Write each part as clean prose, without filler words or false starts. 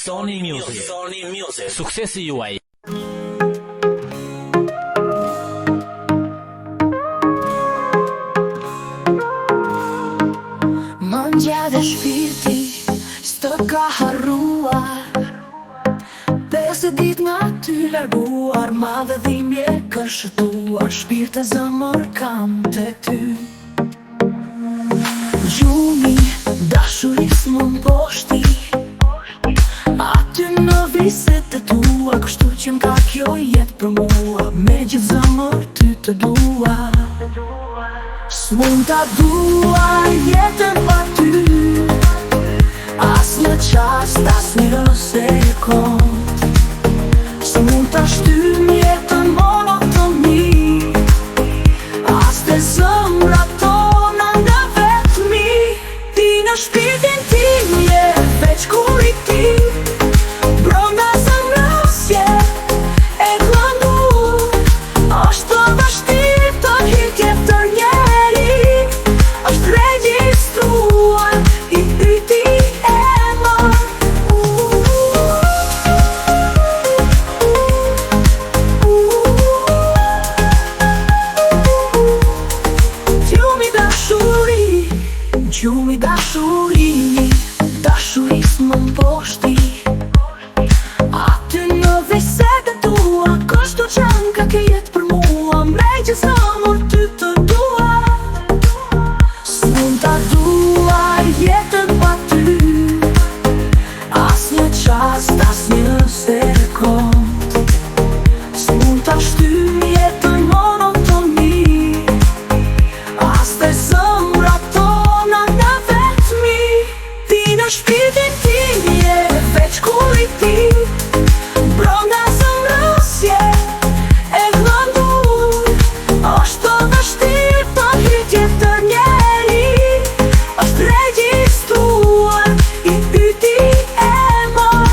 Sony Music. Suksesi juaj. Mëndja dhe shpirti s'të ka harruar, 5 dit nga ty larguar, madhe dhimbje kështuar, shpirt e zëmër kam të ty. Gjumi dashuris më mposhti, aty në viset e tua, kështu që m'ka kjo jetë për mua, me gjithë zëmër ty të dua. S'mund ta dua jetën pa ty, as një qast, as një sekond. S'mund ta shtym jetën monotoni, as të zëmrat tona nga vetëmi. Ti në shpirtin tim je veç kur i ti, brenda zemrës je e glandur. Është të vështirë të hi tjetër njeri, është regjistruar i yti emër. Gjumi dashuri, dashuris më mposhti, aty në viset e tua, kështu që nga ke jetë për mua, me gjithë zëmër ty të dua. S'mund ta dua jetën pa ty, as një qast, as një sekond. S'mund ta shtym jetën monotoni, as të zëmrat tona nga vetëmi. Ti në shpirtin tim je veç kur i ti, brenda zemrës je e glandur. Është të vështirë të hi tjetër njeri, është regjistruar i yti emër.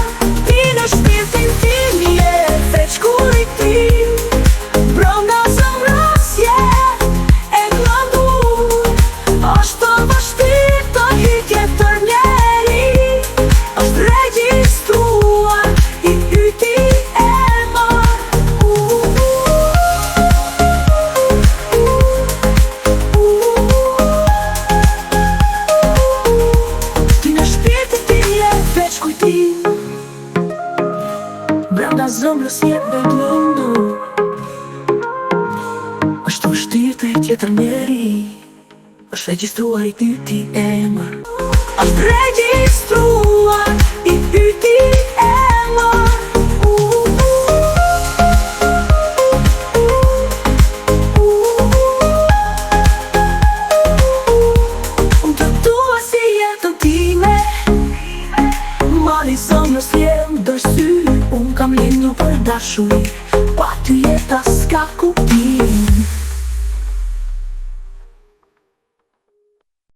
Ti në shpirtin tim je veç kur i ti, brenda zemrës je e glandur. Është të vështirë të hi tjetër njeri, është regjistruar i yti emër. Ti në shpirtin tim je veç kur i ti, brenda zemrës je e glandur. Është vështirë të hi tjetër njeri, është regjistruar i yti emër. Është regjistruar i yti emër. Unë të dua si jetën time, mali zemrës jem dërsy. Unë kam lindur për dashuri, pa ty jeta s'ka kuptim.